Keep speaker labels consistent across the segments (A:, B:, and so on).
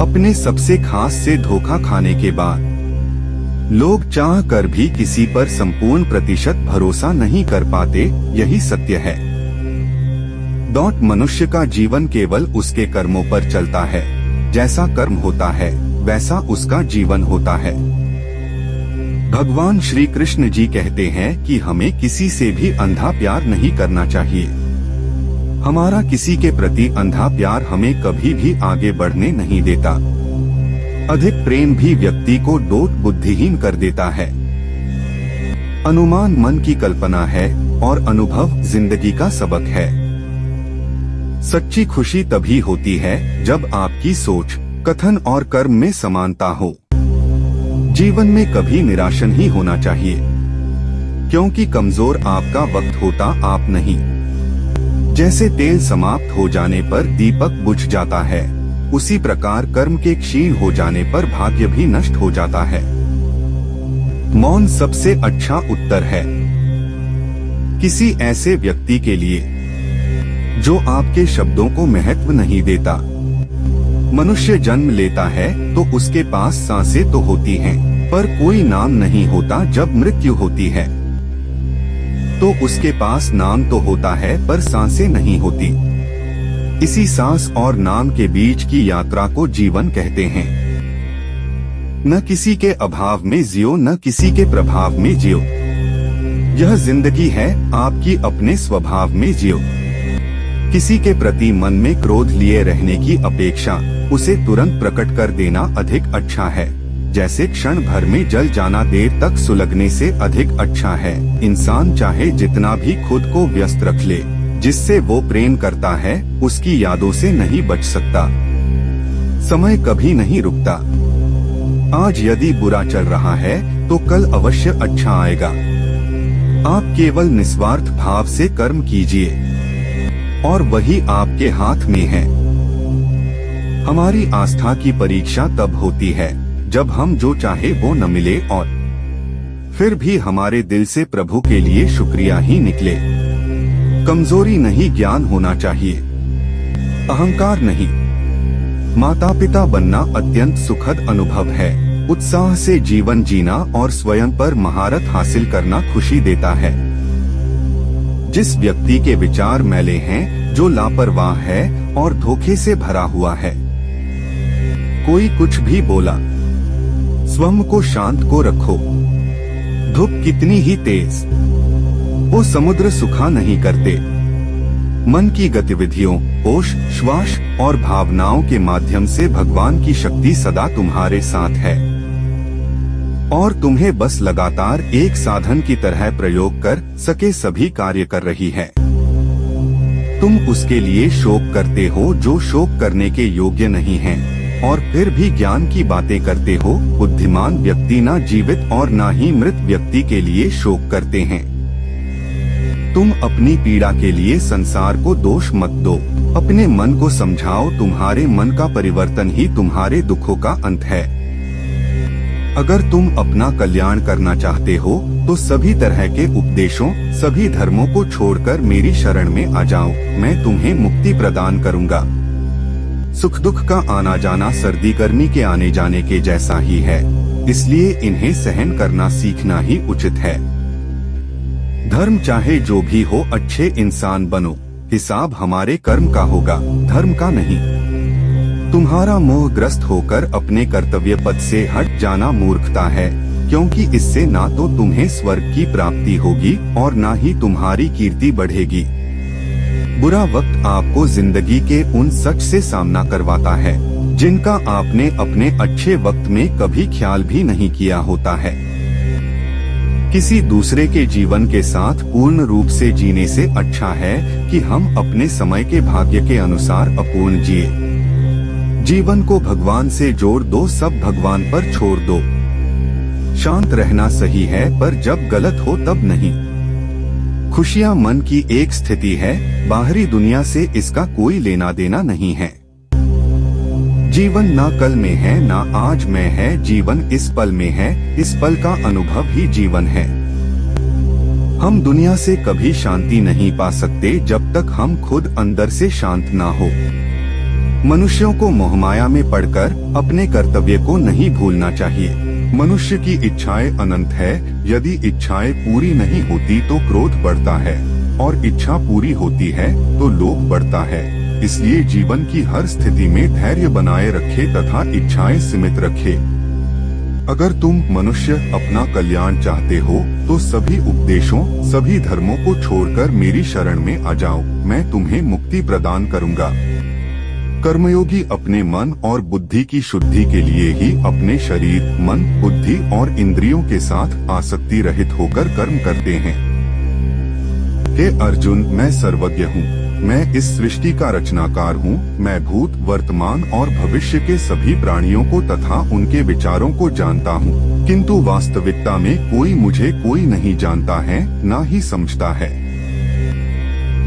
A: अपने सबसे खास से धोखा खाने के बाद लोग चाह कर भी किसी पर संपूर्ण प्रतिशत भरोसा नहीं कर पाते, यही सत्य है। मनुष्य का जीवन केवल उसके कर्मों पर चलता है। जैसा कर्म होता है वैसा उसका जीवन होता है। भगवान श्री कृष्ण जी कहते हैं कि हमें किसी से भी अंधा प्यार नहीं करना चाहिए। हमारा किसी के प्रति अंधा प्यार हमें कभी भी आगे बढ़ने नहीं देता। अधिक प्रेम भी व्यक्ति को डोट बुद्धिहीन कर देता है। अनुमान मन की कल्पना है और अनुभव जिंदगी का सबक है। सच्ची खुशी तभी होती है जब आपकी सोच, कथन और कर्म में समानता हो। जीवन में कभी निराश नहीं होना चाहिए, क्योंकि कमजोर आपका वक्त होता आप नहीं। जैसे तेल समाप्त हो जाने पर दीपक बुझ जाता है, उसी प्रकार कर्म के क्षीण हो जाने पर भाग्य भी नष्ट हो जाता है। मौन सबसे अच्छा उत्तर है। किसी ऐसे व्यक्ति के लिए जो आपके शब्दों को महत्व नहीं देता। मनुष्य जन्म लेता है तो उसके पास सांसें तो होती हैं, पर कोई नाम नहीं होता। जब मृत्यु होती है तो उसके पास नाम तो होता है पर सांसें नहीं होती। इसी सांस और नाम के बीच की यात्रा को जीवन कहते हैं। न किसी के अभाव में जियो, न किसी के प्रभाव में जियो। यह जिंदगी है, आपकी अपने स्वभाव में जियो। किसी के प्रति मन में क्रोध लिए रहने की अपेक्षा उसे तुरंत प्रकट कर देना अधिक अच्छा है। जैसे क्षण भर में जल जाना देर तक सुलगने से अधिक अच्छा है। इंसान चाहे जितना भी खुद को व्यस्त रख ले, जिससे वो प्रेम करता है उसकी यादों से नहीं बच सकता। समय कभी नहीं रुकता। आज यदि बुरा चल रहा है तो कल अवश्य अच्छा आएगा। आप केवल निस्वार्थ भाव से कर्म कीजिए और वही आपके हाथ में है। हमारी आस्था की परीक्षा तब होती है जब हम जो चाहे वो न मिले और फिर भी हमारे दिल से प्रभु के लिए शुक्रिया ही निकले। कमजोरी नहीं, ज्ञान होना चाहिए, अहंकार नहीं। माता पिता बनना अत्यंत सुखद अनुभव है। उत्साह से जीवन जीना और स्वयं पर महारत हासिल करना खुशी देता है। जिस व्यक्ति के विचार मैले हैं, जो लापरवाह है और धोखे से भरा हुआ है, कोई कुछ भी बोला, स्वयं को शांत को रखो। धूप कितनी ही तेज, वो समुद्र सुखा नहीं करते। मन की गतिविधियों, होश, श्वास और भावनाओं के माध्यम से भगवान की शक्ति सदा तुम्हारे साथ है और तुम्हें बस लगातार एक साधन की तरह प्रयोग कर सके सभी कार्य कर रही है। तुम उसके लिए शोक करते हो जो शोक करने के योग्य नहीं है और फिर भी ज्ञान की बातें करते हो। बुद्धिमान व्यक्ति ना जीवित और ना ही मृत व्यक्ति के लिए शोक करते हैं। तुम अपनी पीड़ा के लिए संसार को दोष मत दो, अपने मन को समझाओ। तुम्हारे मन का परिवर्तन ही तुम्हारे दुखों का अंत है। अगर तुम अपना कल्याण करना चाहते हो तो सभी तरह के उपदेशों, सभी धर्मों को छोड़कर मेरी शरण में आ जाओ। मैं तुम्हें मुक्ति प्रदान करूंगा। सुख दुख का आना जाना सर्दी गर्मी के आने जाने के जैसा ही है, इसलिए इन्हें सहन करना सीखना ही उचित है। धर्म चाहे जो भी हो, अच्छे इंसान बनो। हिसाब हमारे कर्म का होगा, धर्म का नहीं। तुम्हारा मोहग्रस्त होकर अपने कर्तव्य पद से हट जाना मूर्खता है, क्योंकि इससे ना तो तुम्हें स्वर्ग की प्राप्ति होगी और ना ही तुम्हारी कीर्ति बढ़ेगी। बुरा वक्त आपको जिंदगी के उन सच से सामना करवाता है जिनका आपने अपने अच्छे वक्त में कभी ख्याल भी नहीं किया होता है। किसी दूसरे के जीवन के साथ पूर्ण रूप से जीने से अच्छा है कि हम अपने समय के भाग्य के अनुसार अपूर्ण जिए। जीवन को भगवान से जोड़ दो, सब भगवान पर छोड़ दो। शांत रहना सही है, पर जब गलत हो तब नहीं। खुशियाँ मन की एक स्थिति है, बाहरी दुनिया से इसका कोई लेना देना नहीं है। जीवन ना कल में है ना आज में है, जीवन इस पल में है, इस पल का अनुभव ही जीवन है। हम दुनिया से कभी शांति नहीं पा सकते जब तक हम खुद अंदर से शांत ना हो। मनुष्यों को मोहमाया में पड़कर अपने कर्तव्य को नहीं भूलना चाहिए। मनुष्य की इच्छाएं अनंत है। यदि इच्छाएं पूरी नहीं होती तो क्रोध बढ़ता है, और इच्छा पूरी होती है तो लोभ बढ़ता है। इसलिए जीवन की हर स्थिति में धैर्य बनाए रखे तथा इच्छाएं सीमित रखे। अगर तुम मनुष्य अपना कल्याण चाहते हो तो सभी उपदेशों, सभी धर्मों को छोड़कर मेरी शरण में आ जाओ, मैं तुम्हें मुक्ति प्रदान करूंगा। कर्मयोगी अपने मन और बुद्धि की शुद्धि के लिए ही अपने शरीर, मन, बुद्धि और इंद्रियों के साथ आसक्ति रहित होकर कर्म करते हैं। हे अर्जुन, मैं सर्वज्ञ हूँ। मैं इस सृष्टि का रचनाकार हूँ। मैं भूत, वर्तमान और भविष्य के सभी प्राणियों को तथा उनके विचारों को जानता हूँ, किंतु वास्तविकता में कोई नहीं जानता है, ना ही समझता है।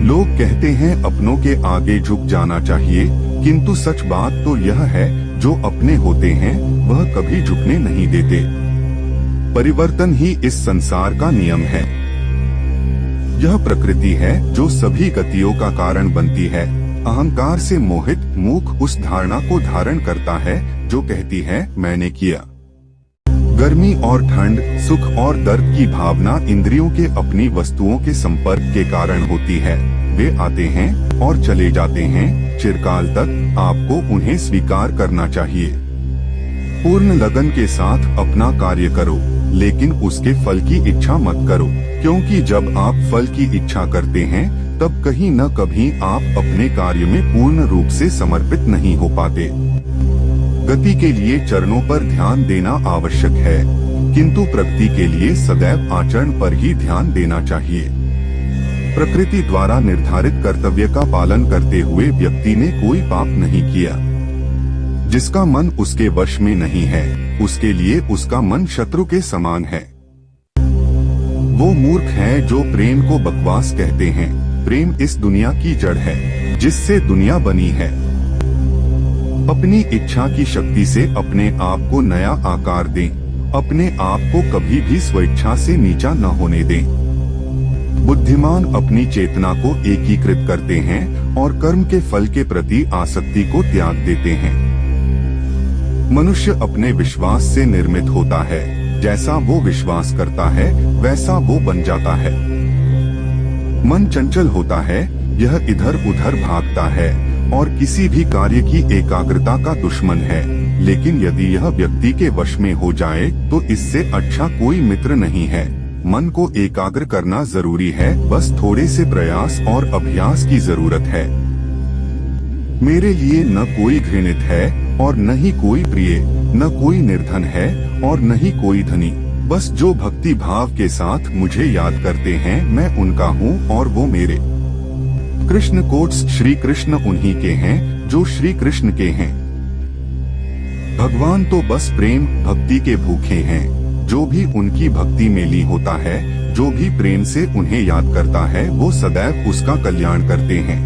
A: लोग कहते हैं अपनों के आगे झुक जाना चाहिए, किंतु सच बात तो यह है, जो अपने होते हैं वह कभी झुकने नहीं देते। परिवर्तन ही इस संसार का नियम है। यह प्रकृति है जो सभी गतियों का कारण बनती है। अहंकार से मोहित मूर्ख उस धारणा को धारण करता है जो कहती है मैंने किया। गर्मी और ठंड, सुख और दर्द की भावना इंद्रियों के अपनी वस्तुओं के संपर्क के कारण होती है। वे आते हैं और चले जाते हैं, चिरकाल तक आपको उन्हें स्वीकार करना चाहिए। पूर्ण लगन के साथ अपना कार्य करो, लेकिन उसके फल की इच्छा मत करो, क्योंकि जब आप फल की इच्छा करते हैं तब कहीं न कभी आप अपने कार्य में पूर्ण रूप से समर्पित नहीं हो पाते। गति के लिए चरणों पर ध्यान देना आवश्यक है, किंतु प्रगति के लिए सदैव आचरण पर ही ध्यान देना चाहिए। प्रकृति द्वारा निर्धारित कर्तव्य का पालन करते हुए व्यक्ति ने कोई पाप नहीं किया। जिसका मन उसके वश में नहीं है, उसके लिए उसका मन शत्रु के समान है। वो मूर्ख है जो प्रेम को बकवास कहते हैं। प्रेम इस दुनिया की जड़ है, जिससे दुनिया बनी है। अपनी इच्छा की शक्ति से अपने आप को नया आकार दें। अपने आप को कभी भी स्वेच्छा से नीचा न होने दें। बुद्धिमान अपनी चेतना को एकीकृत करते हैं और कर्म के फल के प्रति आसक्ति को त्याग देते हैं। मनुष्य अपने विश्वास से निर्मित होता है। जैसा वो विश्वास करता है वैसा वो बन जाता है। मन चंचल होता है, यह इधर उधर भागता है और किसी भी कार्य की एकाग्रता का दुश्मन है। लेकिन यदि यह व्यक्ति के वश में हो जाए तो इससे अच्छा कोई मित्र नहीं है। मन को एकाग्र करना जरूरी है, बस थोड़े से प्रयास और अभ्यास की जरूरत है। मेरे लिए न कोई घृणित है और न ही कोई प्रिय, न कोई निर्धन है और न ही कोई धनी। बस जो भक्ति भाव के साथ मुझे याद करते हैं मैं उनका हूँ और वो मेरे। कृष्ण कोट्स श्री कृष्ण उन्हीं के हैं जो श्री कृष्ण के हैं। भगवान तो बस प्रेम भक्ति के भूखे हैं। जो भी उनकी भक्ति में लीन होता है, जो भी प्रेम से उन्हें याद करता है, वो सदैव उसका कल्याण करते हैं।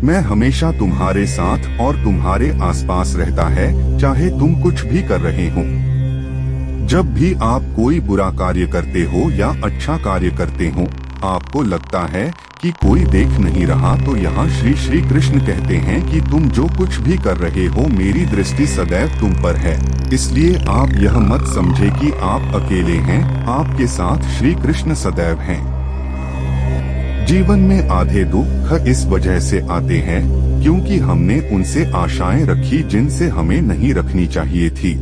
A: मैं हमेशा तुम्हारे साथ और तुम्हारे आसपास रहता है, चाहे तुम कुछ भी कर रहे हो। जब भी आप कोई बुरा कार्य करते हो या अच्छा कार्य करते हो, आपको लगता है कि कोई देख नहीं रहा, तो यहाँ श्री श्री कृष्ण कहते हैं कि तुम जो कुछ भी कर रहे हो मेरी दृष्टि सदैव तुम पर है। इसलिए आप यह मत समझे कि आप अकेले हैं, आपके साथ श्री कृष्ण सदैव हैं। जीवन में आधे दुख इस वजह से आते हैं क्योंकि हमने उनसे आशाएं रखी जिनसे हमें नहीं रखनी चाहिए थी।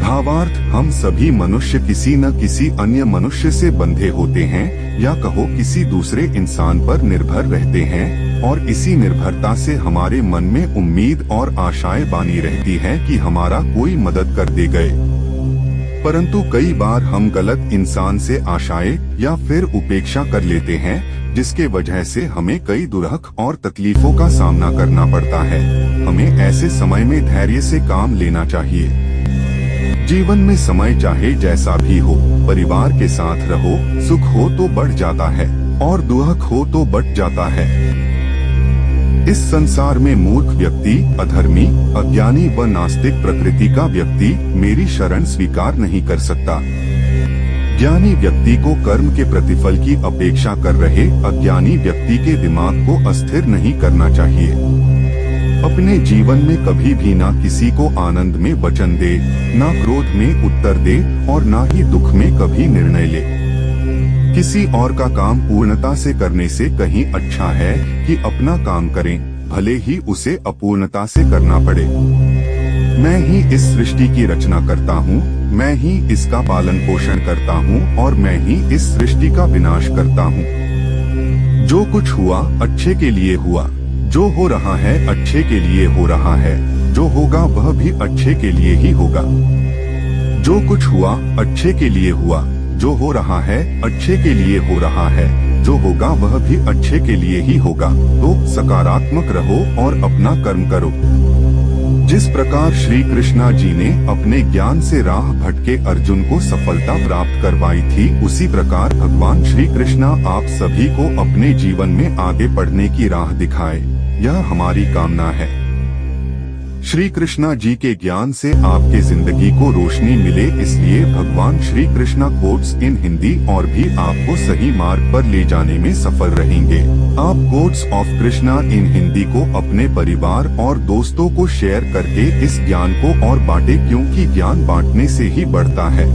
A: भावार्थ, हम सभी मनुष्य किसी न किसी अन्य मनुष्य से बंधे होते हैं, या कहो किसी दूसरे इंसान पर निर्भर रहते हैं, और इसी निर्भरता से हमारे मन में उम्मीद और आशाएं बानी रहती है कि हमारा कोई मदद कर दे गए। परंतु कई बार हम गलत इंसान से आशाएं या फिर उपेक्षा कर लेते हैं, जिसके वजह से हमें कई दुर्लभ और तकलीफों का सामना करना पड़ता है। हमें ऐसे समय में धैर्य से काम लेना चाहिए। जीवन में समय चाहे जैसा भी हो, परिवार के साथ रहो, सुख हो तो बढ़ जाता है और दुख हो तो बढ़ जाता है। इस संसार में मूर्ख व्यक्ति, अधर्मी, अज्ञानी व नास्तिक प्रकृति का व्यक्ति मेरी शरण स्वीकार नहीं कर सकता। ज्ञानी व्यक्ति को कर्म के प्रतिफल की अपेक्षा कर रहे अज्ञानी व्यक्ति के दिमाग को अस्थिर नहीं करना चाहिए। अपने जीवन में कभी भी ना किसी को आनंद में वचन दे, ना क्रोध में उत्तर दे और ना ही दुख में कभी निर्णय ले। किसी और का काम पूर्णता से करने से कहीं अच्छा है कि अपना काम करें, भले ही उसे अपूर्णता से करना पड़े। मैं ही इस सृष्टि की रचना करता हूँ, मैं ही इसका पालन पोषण करता हूँ और मैं ही इस सृष्टि का विनाश करता हूँ। जो कुछ हुआ अच्छे के लिए हुआ, जो हो रहा है अच्छे के लिए हो रहा है, जो होगा वह भी अच्छे के लिए ही होगा। जो कुछ हुआ अच्छे के लिए हुआ, जो हो रहा है अच्छे के लिए हो रहा है, जो होगा वह भी अच्छे के लिए ही होगा। तो सकारात्मक रहो और अपना कर्म करो। जिस प्रकार श्री कृष्णा जी ने अपने ज्ञान से राह भटके अर्जुन को सफलता प्राप्त करवाई थी, उसी प्रकार भगवान श्री कृष्णा आप सभी को अपने जीवन में आगे बढ़ने की राह दिखाए, यह हमारी कामना है। श्री कृष्णा जी के ज्ञान से आपके जिंदगी को रोशनी मिले, इसलिए भगवान श्री कृष्णा कोट्स इन हिंदी और भी आपको सही मार्ग पर ले जाने में सफल रहेंगे। आप कोट्स ऑफ कृष्णा इन हिंदी को अपने परिवार और दोस्तों को शेयर करके इस ज्ञान को और बांटे, क्योंकि ज्ञान बांटने से ही बढ़ता है।